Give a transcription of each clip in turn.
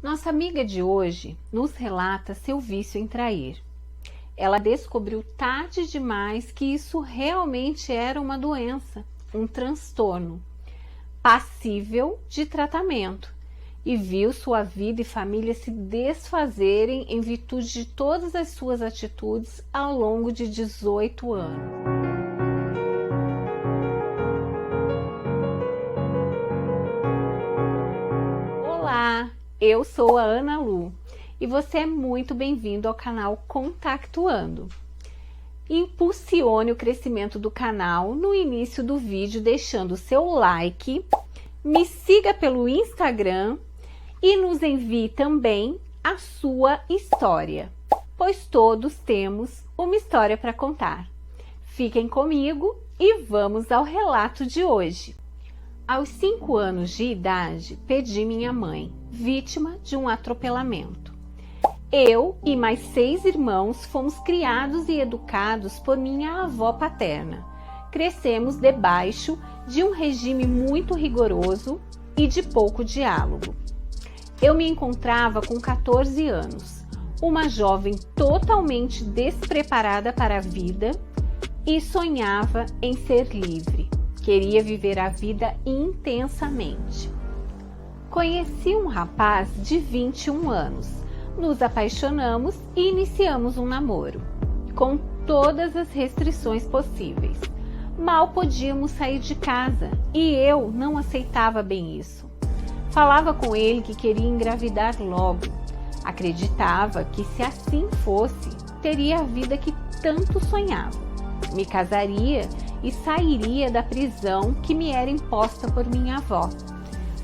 Nossa amiga de hoje nos relata seu vício em trair. Ela descobriu tarde demais que isso realmente era uma doença, um transtorno, passível de tratamento, e viu sua vida e família se desfazerem em virtude de todas as suas atitudes ao longo de 18 anos. Olá, eu sou a Ana Lu e você é muito bem-vindo ao canal Contactuando. Impulsione o crescimento do canal no início do vídeo deixando seu like, me siga pelo Instagram e nos envie também a sua história, pois todos temos uma história para contar. Fiquem comigo e vamos ao relato de hoje. Aos 5 anos de idade, perdi minha mãe, vítima de um atropelamento. Eu e mais 6 irmãos fomos criados e educados por minha avó paterna. Crescemos debaixo de um regime muito rigoroso e de pouco diálogo. Eu me encontrava com 14 anos, uma jovem totalmente despreparada para a vida e sonhava em ser livre. Queria viver a vida intensamente. Conheci um rapaz de 21 anos. Nos apaixonamos e iniciamos um namoro, com todas as restrições possíveis. Mal podíamos sair de casa e eu não aceitava bem isso. Falava com ele que queria engravidar logo. Acreditava que se assim fosse, teria a vida que tanto sonhava. Me casaria e sairia da prisão que me era imposta por minha avó.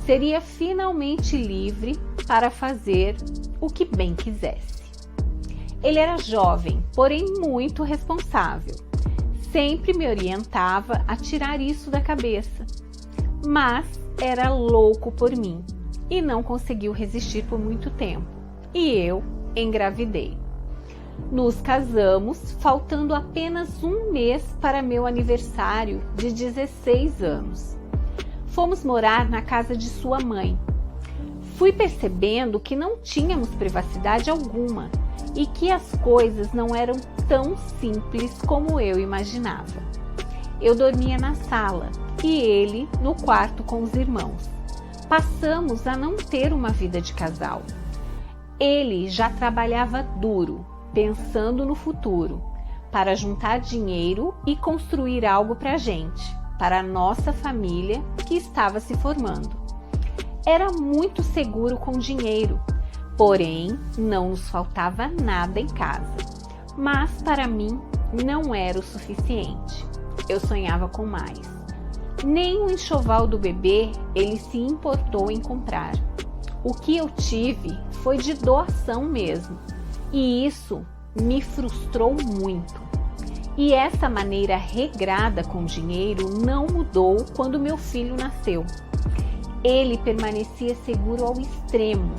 Seria finalmente livre para fazer o que bem quisesse. Ele era jovem, porém muito responsável. Sempre me orientava a tirar isso da cabeça, mas era louco por mim e não conseguiu resistir por muito tempo. E eu engravidei. Nos casamos, faltando apenas um mês para meu aniversário de 16 anos. Fomos morar na casa de sua mãe. Fui percebendo que não tínhamos privacidade alguma e que as coisas não eram tão simples como eu imaginava. Eu dormia na sala e ele no quarto com os irmãos. Passamos a não ter uma vida de casal. Ele já trabalhava duro, pensando no futuro, para juntar dinheiro e construir algo para a gente, para a nossa família que estava se formando. Era muito seguro com dinheiro, porém não nos faltava nada em casa. Mas para mim não era o suficiente. Eu sonhava com mais. Nem o enxoval do bebê ele se importou em comprar. O que eu tive foi de doação mesmo. E isso me frustrou muito. E essa maneira regrada com dinheiro não mudou quando meu filho nasceu. Ele permanecia seguro ao extremo.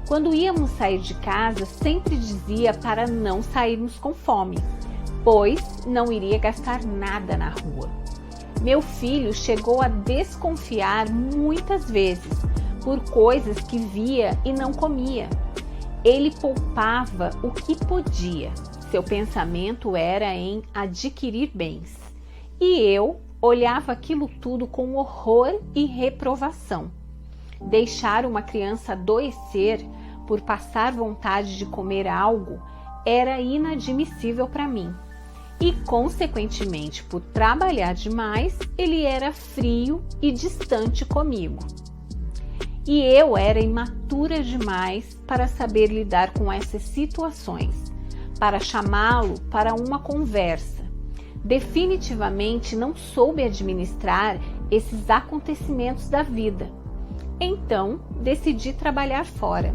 Quando íamos sair de casa, sempre dizia para não sairmos com fome, pois não iria gastar nada na rua. Meu filho chegou a desconfiar muitas vezes por coisas que via e não comia. Ele poupava o que podia. Seu pensamento era em adquirir bens. E eu olhava aquilo tudo com horror e reprovação. Deixar uma criança adoecer por passar vontade de comer algo era inadmissível para mim. E, consequentemente, por trabalhar demais, ele era frio e distante comigo. E eu era imatura demais para saber lidar com essas situações, para chamá-lo para uma conversa. Definitivamente não soube administrar esses acontecimentos da vida. Então, decidi trabalhar fora.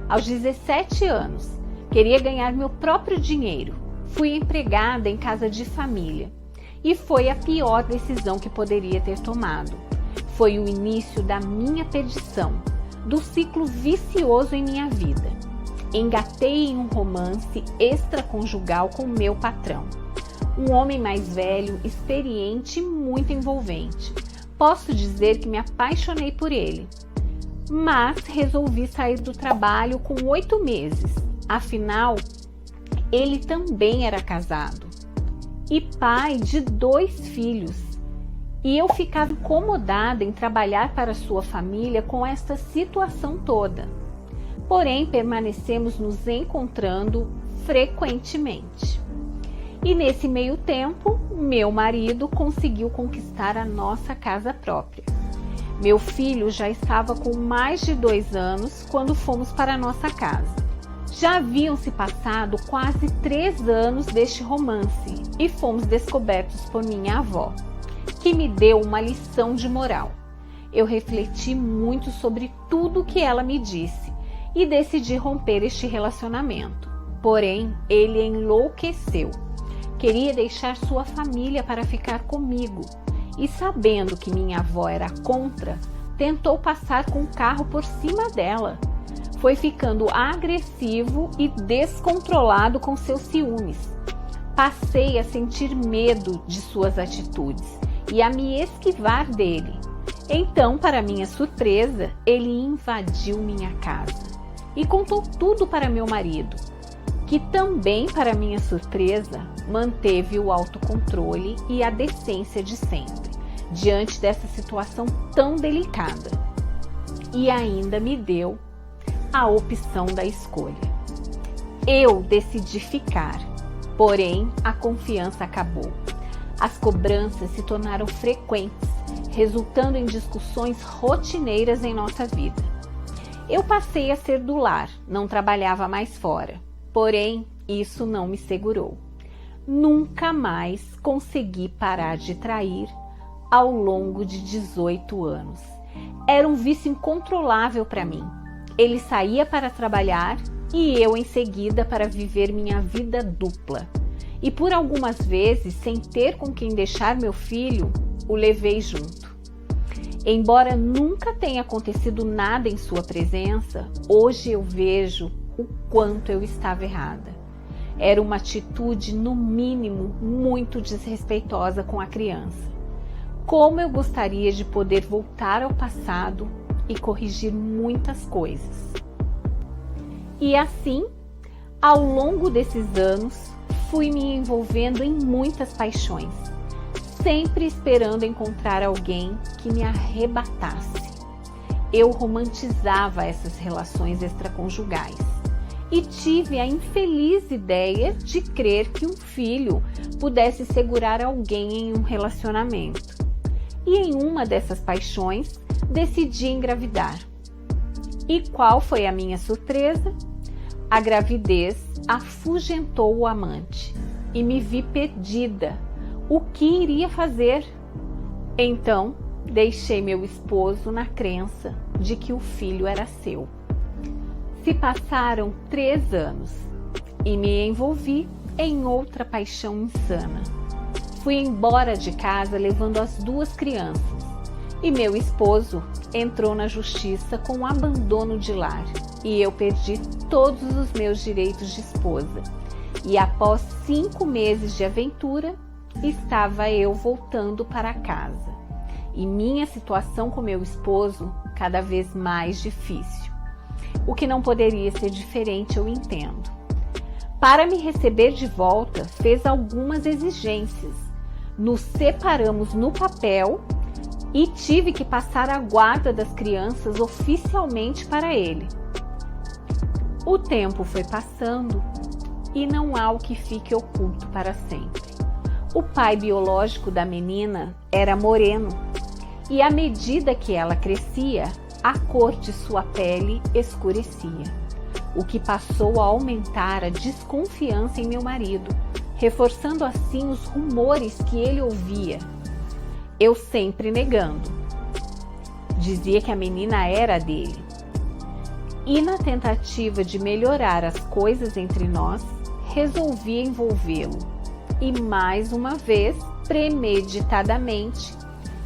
Aos 17 anos, queria ganhar meu próprio dinheiro. Fui empregada em casa de família. E foi a pior decisão que poderia ter tomado. Foi o início da minha perdição, do ciclo vicioso em minha vida. Engatei em um romance extraconjugal com meu patrão. Um homem mais velho, experiente e muito envolvente. Posso dizer que me apaixonei por ele. mas resolvi sair do trabalho com 8 meses. Afinal, ele também era casado e pai de 2 filhos. E eu ficava incomodada em trabalhar para sua família com esta situação toda. Porém, permanecemos nos encontrando frequentemente. E nesse meio tempo, meu marido conseguiu conquistar a nossa casa própria. Meu filho já estava com mais de 2 anos quando fomos para a nossa casa. Já haviam se passado quase 3 anos deste romance e fomos descobertos por minha avó, que me deu uma lição de moral. Eu refleti muito sobre tudo que ela me disse e decidi romper este relacionamento. Porém, ele enlouqueceu. Queria deixar sua família para ficar comigo e, sabendo que minha avó era contra, tentou passar com o carro por cima dela. Foi ficando agressivo e descontrolado com seus ciúmes. Passei a sentir medo de suas atitudes e a me esquivar dele. Então, para minha surpresa, ele invadiu minha casa e contou tudo para meu marido, que também, para minha surpresa, manteve o autocontrole e a decência de sempre, diante dessa situação tão delicada. E ainda me deu a opção da escolha. Eu decidi ficar, porém a confiança acabou. As cobranças se tornaram frequentes, resultando em discussões rotineiras em nossa vida. Eu passei a ser do lar, não trabalhava mais fora. Porém, isso não me segurou. Nunca mais consegui parar de trair ao longo de 18 anos. Era um vício incontrolável para mim. Ele saía para trabalhar e eu em seguida para viver minha vida dupla. E por algumas vezes, sem ter com quem deixar meu filho, o levei junto. Embora nunca tenha acontecido nada em sua presença, hoje eu vejo o quanto eu estava errada. Era uma atitude, no mínimo, muito desrespeitosa com a criança. Como eu gostaria de poder voltar ao passado e corrigir muitas coisas. E assim, ao longo desses anos, fui me envolvendo em muitas paixões, sempre esperando encontrar alguém que me arrebatasse. Eu romantizava essas relações extraconjugais e tive a infeliz ideia de crer que um filho pudesse segurar alguém em um relacionamento. E em uma dessas paixões, decidi engravidar. E qual foi a minha surpresa? A gravidez afugentou o amante e me vi perdida. O que iria fazer? Então, deixei meu esposo na crença de que o filho era seu. Se passaram 3 anos e me envolvi em outra paixão insana. Fui embora de casa levando as 2 crianças e meu esposo entrou na justiça com o abandono de lar e eu perdi todos os meus direitos de esposa. E após 5 meses de aventura, estava eu voltando para casa e minha situação com meu esposo cada vez mais difícil. O que não poderia ser diferente, eu entendo. Para me receber de volta, fez algumas exigências. Nos separamos no papel e tive que passar a guarda das crianças oficialmente para ele. O tempo foi passando e não há o que fique oculto para sempre. O pai biológico da menina era moreno e à medida que ela crescia, a cor de sua pele escurecia, o que passou a aumentar a desconfiança em meu marido, reforçando assim os rumores que ele ouvia. Eu sempre negando. Dizia que a menina era dele. E na tentativa de melhorar as coisas entre nós, resolvi envolvê-lo. E mais uma vez, premeditadamente,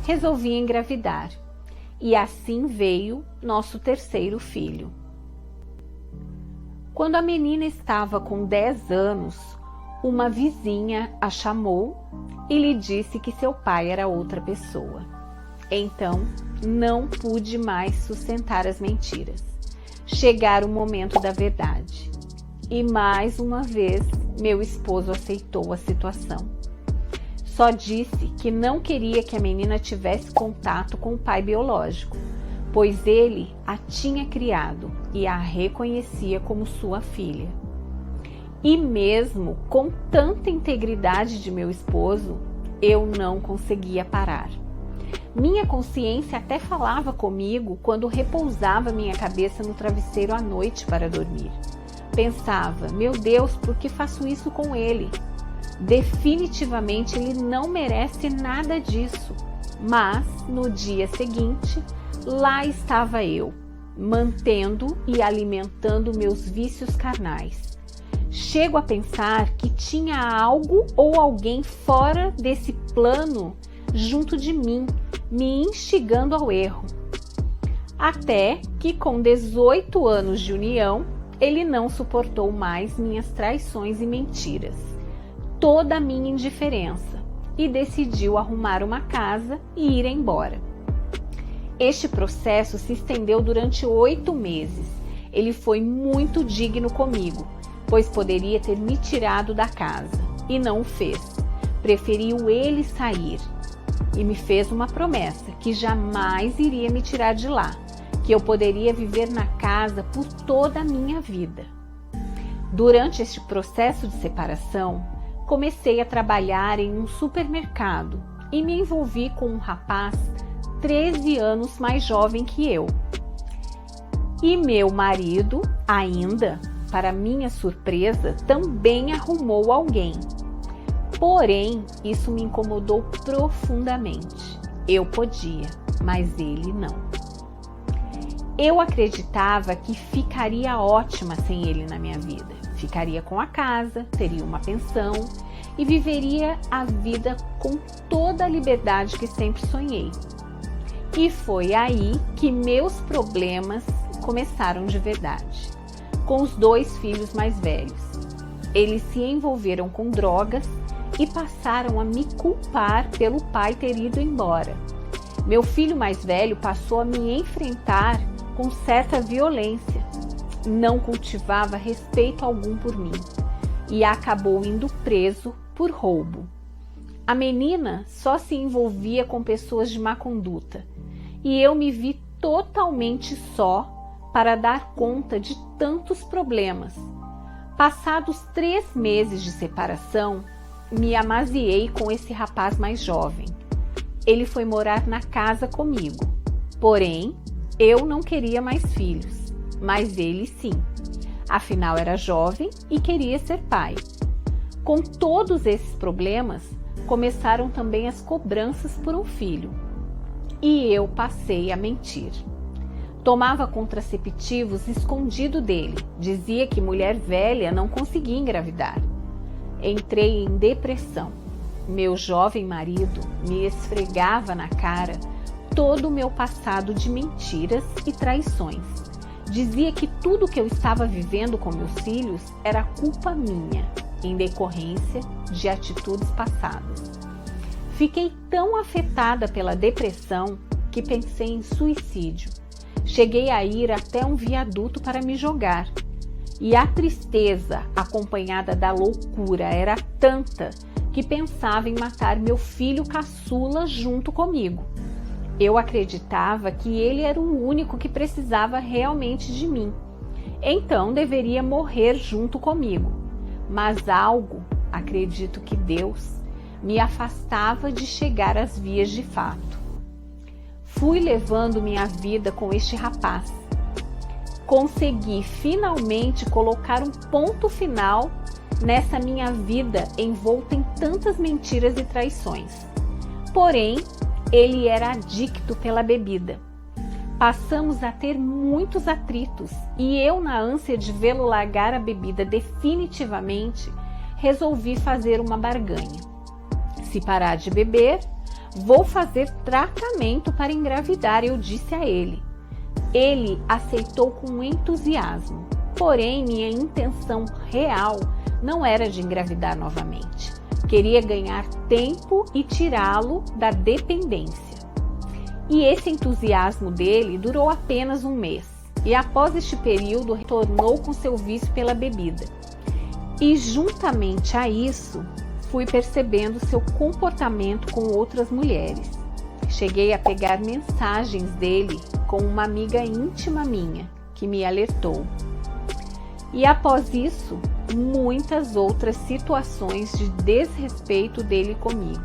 resolvi engravidar. E assim veio nosso 3º filho. Quando a menina estava com 10 anos, uma vizinha a chamou e lhe disse que seu pai era outra pessoa. Então, não pude mais sustentar as mentiras. Chegara o momento da verdade. E mais uma vez, meu esposo aceitou a situação. Só disse que não queria que a menina tivesse contato com o pai biológico, pois ele a tinha criado e a reconhecia como sua filha. E mesmo com tanta integridade de meu esposo, eu não conseguia parar. Minha consciência até falava comigo quando repousava minha cabeça no travesseiro à noite para dormir. Pensava, meu Deus, por que faço isso com ele? Definitivamente ele não merece nada disso. Mas, no dia seguinte, lá estava eu, mantendo e alimentando meus vícios carnais. Chego a pensar que tinha algo ou alguém fora desse plano junto de mim, me instigando ao erro. Até que, com 18 anos de união, ele não suportou mais minhas traições e mentiras, toda a minha indiferença, e decidiu arrumar uma casa e ir embora. Este processo se estendeu durante 8 meses. Ele foi muito digno comigo, pois poderia ter me tirado da casa, e não o fez. Preferiu ele sair, e me fez uma promessa que jamais iria me tirar de lá, que eu poderia viver na casa por toda a minha vida. Durante este processo de separação, comecei a trabalhar em um supermercado e me envolvi com um rapaz 13 anos mais jovem que eu. E meu marido, ainda, para minha surpresa, também arrumou alguém. Porém, isso me incomodou profundamente. Eu podia, mas ele não. Eu acreditava que ficaria ótima sem ele na minha vida. Ficaria com a casa, teria uma pensão e viveria a vida com toda a liberdade que sempre sonhei. E foi aí que meus problemas começaram de verdade. Com os 2 filhos mais velhos. Eles se envolveram com drogas e passaram a me culpar pelo pai ter ido embora. Meu filho mais velho passou a me enfrentar com certa violência. Não cultivava respeito algum por mim e acabou indo preso por roubo. A menina só se envolvia com pessoas de má conduta e eu me vi totalmente só para dar conta de tantos problemas. Passados 3 meses de separação, me amaziei com esse rapaz mais jovem. Ele foi morar na casa comigo. Porém, eu não queria mais filhos, mas ele sim. Afinal, era jovem e queria ser pai. Com todos esses problemas, começaram também as cobranças por um filho. E eu passei a mentir. Tomava contraceptivos escondido dele. Dizia que mulher velha não conseguia engravidar. Entrei em depressão. Meu jovem marido me esfregava na cara todo o meu passado de mentiras e traições. Dizia que tudo que eu estava vivendo com meus filhos era culpa minha, em decorrência de atitudes passadas. Fiquei tão afetada pela depressão que pensei em suicídio. Cheguei a ir até um viaduto para me jogar. E a tristeza, acompanhada da loucura, era tanta que pensava em matar meu filho caçula junto comigo. Eu acreditava que ele era o único que precisava realmente de mim. Então deveria morrer junto comigo. Mas algo, acredito que Deus, me afastava de chegar às vias de fato. Fui levando minha vida com este rapaz. Consegui finalmente colocar um ponto final nessa minha vida envolta em tantas mentiras e traições. Porém, ele era adicto pela bebida. Passamos a ter muitos atritos e eu, na ânsia de vê-lo largar a bebida definitivamente, resolvi fazer uma barganha. Se parar de beber, vou fazer tratamento para engravidar, eu disse a ele. Ele aceitou com entusiasmo, porém minha intenção real não era de engravidar novamente. Queria ganhar tempo e tirá-lo da dependência. E esse entusiasmo dele durou apenas um mês. E após este período, retornou com seu vício pela bebida. E juntamente a isso, fui percebendo seu comportamento com outras mulheres. Cheguei a pegar mensagens dele com uma amiga íntima minha, que me alertou. E após isso, muitas outras situações de desrespeito dele comigo.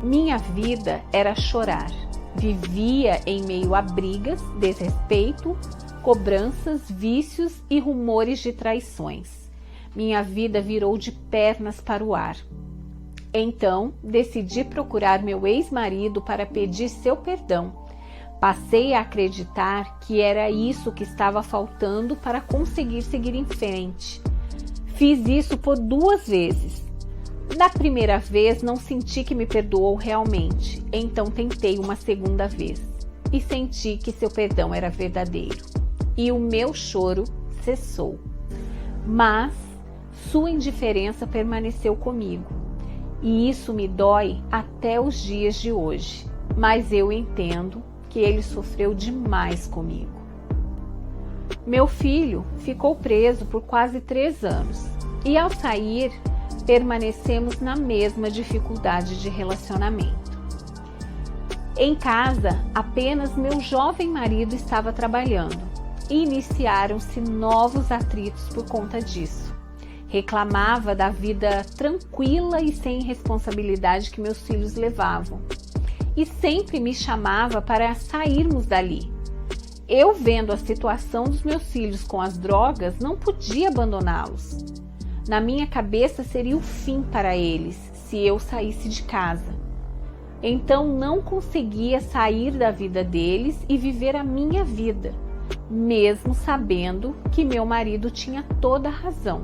Minha vida era chorar. Vivia em meio a brigas, desrespeito, cobranças, vícios e rumores de traições. Minha vida virou de pernas para o ar. Então, decidi procurar meu ex-marido para pedir seu perdão. Passei a acreditar que era isso que estava faltando para conseguir seguir em frente. Fiz isso por 2 vezes. Na primeira vez, não senti que me perdoou realmente, então tentei uma segunda vez e senti que seu perdão era verdadeiro. E o meu choro cessou. Mas sua indiferença permaneceu comigo. E isso me dói até os dias de hoje. Mas eu entendo que ele sofreu demais comigo. Meu filho ficou preso por quase 3 anos. E ao sair, permanecemos na mesma dificuldade de relacionamento. Em casa, apenas meu jovem marido estava trabalhando. E iniciaram-se novos atritos por conta disso. Reclamava da vida tranquila e sem responsabilidade que meus filhos levavam. E sempre me chamava para sairmos dali. Eu, vendo a situação dos meus filhos com as drogas, não podia abandoná-los. Na minha cabeça seria o fim para eles se eu saísse de casa. Então não conseguia sair da vida deles e viver a minha vida, mesmo sabendo que meu marido tinha toda a razão.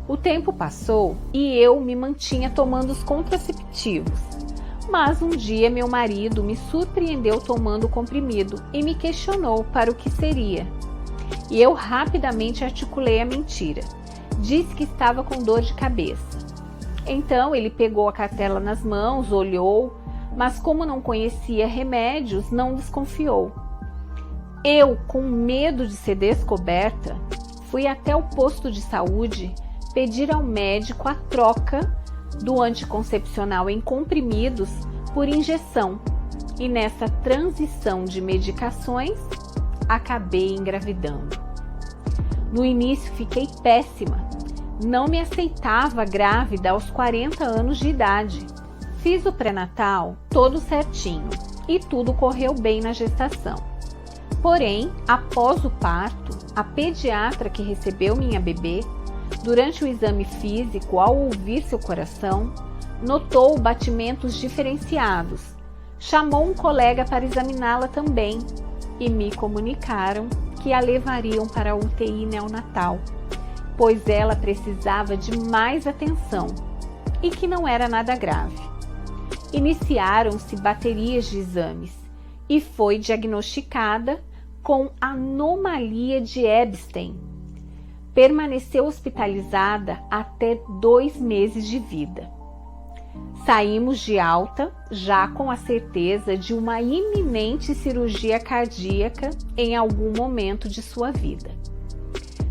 O tempo passou e eu me mantinha tomando os contraceptivos. Mas um dia meu marido me surpreendeu tomando o comprimido e me questionou para o que seria. E eu rapidamente articulei a mentira. Disse que estava com dor de cabeça. Então ele pegou a cartela nas mãos, olhou, mas como não conhecia remédios, não desconfiou. Eu, com medo de ser descoberta, fui até o posto de saúde pedir ao médico a troca do anticoncepcional em comprimidos por injeção. E nessa transição de medicações, acabei engravidando. No início fiquei péssima. Não me aceitava grávida aos 40 anos de idade. Fiz o pré-natal todo certinho e tudo correu bem na gestação. Porém, após o parto, a pediatra que recebeu minha bebê, durante o exame físico, ao ouvir seu coração, notou batimentos diferenciados. Chamou um colega para examiná-la também e me comunicaram que a levariam para a UTI neonatal, pois ela precisava de mais atenção e que não era nada grave. Iniciaram-se baterias de exames e foi diagnosticada com anomalia de Epstein. Permaneceu hospitalizada até 2 meses de vida. Saímos de alta já com a certeza de uma iminente cirurgia cardíaca em algum momento de sua vida.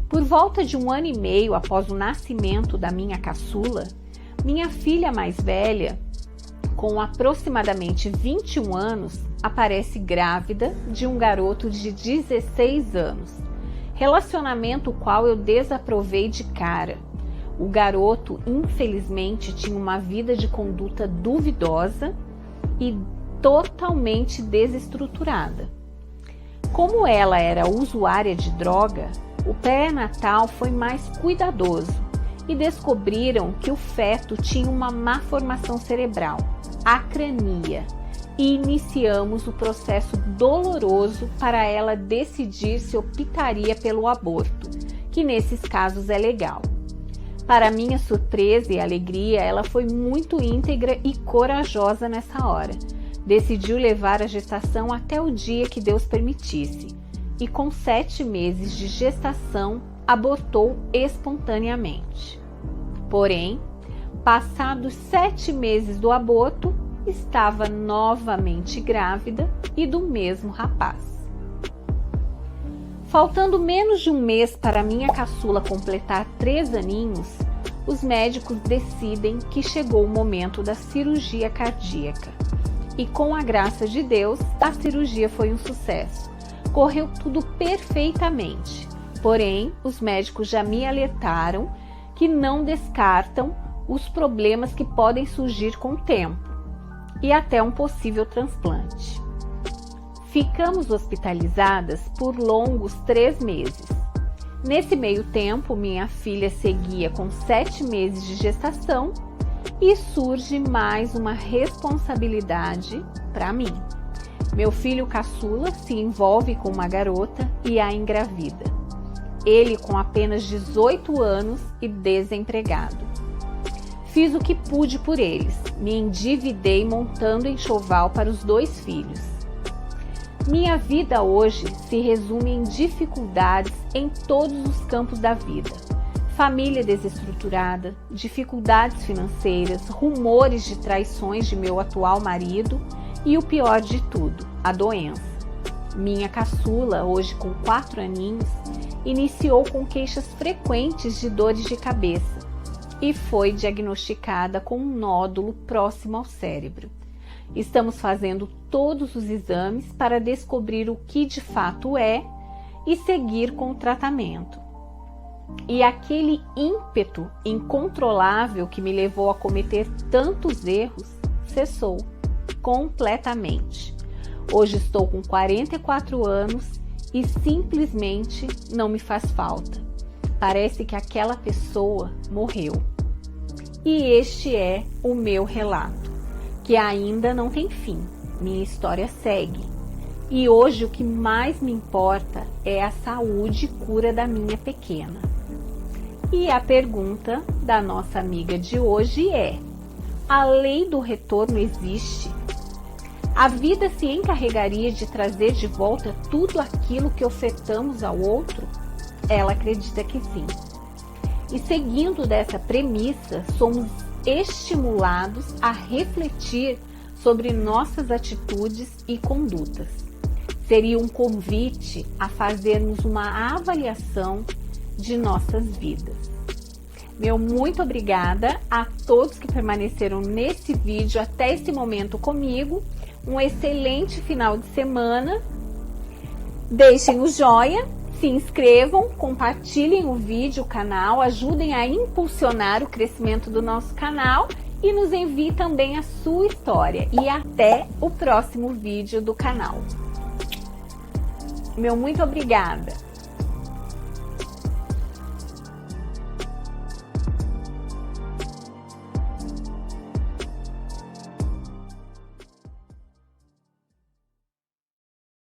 Por volta de 1 ano e meio após o nascimento da minha caçula, minha filha mais velha, com aproximadamente 21 anos, aparece grávida de um garoto de 16 anos. Relacionamento o qual eu desaprovei de cara. O garoto, infelizmente, tinha uma vida de conduta duvidosa e totalmente desestruturada. Como ela era usuária de droga, o pré-natal foi mais cuidadoso e descobriram que o feto tinha uma má formação cerebral, acrania, e iniciamos o processo doloroso para ela decidir se optaria pelo aborto, que nesses casos é legal. Para minha surpresa e alegria, ela foi muito íntegra e corajosa nessa hora. Decidiu levar a gestação até o dia que Deus permitisse e com 7 meses de gestação abortou espontaneamente. Porém, passados 7 meses do aborto, estava novamente grávida e do mesmo rapaz. Faltando menos de um mês para minha caçula completar 3 aninhos, os médicos decidem que chegou o momento da cirurgia cardíaca. E com a graça de Deus, a cirurgia foi um sucesso. Correu tudo perfeitamente. Porém, os médicos já me alertaram que não descartam os problemas que podem surgir com o tempo e até um possível transplante. Ficamos hospitalizadas por longos 3 meses. Nesse meio tempo, minha filha seguia com 7 meses de gestação e surge mais uma responsabilidade para mim. Meu filho caçula se envolve com uma garota e a engravida. Ele com apenas 18 anos e desempregado. Fiz o que pude por eles, me endividei montando enxoval para os 2 filhos. Minha vida hoje se resume em dificuldades em todos os campos da vida. Família desestruturada, dificuldades financeiras, rumores de traições de meu atual marido e o pior de tudo, a doença. Minha caçula, hoje com 4 aninhos, iniciou com queixas frequentes de dores de cabeça e foi diagnosticada com um nódulo próximo ao cérebro. Estamos fazendo todos os exames para descobrir o que de fato é e seguir com o tratamento. E aquele ímpeto incontrolável que me levou a cometer tantos erros cessou completamente. Hoje estou com 44 anos e simplesmente não me faz falta. Parece que aquela pessoa morreu. E este é o meu relato, que ainda não tem fim. Minha história segue. E hoje o que mais me importa é a saúde e cura da minha pequena. E a pergunta da nossa amiga de hoje é: a lei do retorno existe? A vida se encarregaria de trazer de volta tudo aquilo que ofertamos ao outro? Ela acredita que sim. E seguindo dessa premissa, somos estimulados a refletir sobre nossas atitudes e condutas. Seria um convite a fazermos uma avaliação de nossas vidas. Meu muito obrigada a todos que permaneceram nesse vídeo até esse momento comigo. Um excelente final de semana. Deixem o joinha, se inscrevam, compartilhem o vídeo, o canal, ajudem a impulsionar o crescimento do nosso canal e nos envie também a sua história. E até o próximo vídeo do canal. Meu muito obrigada!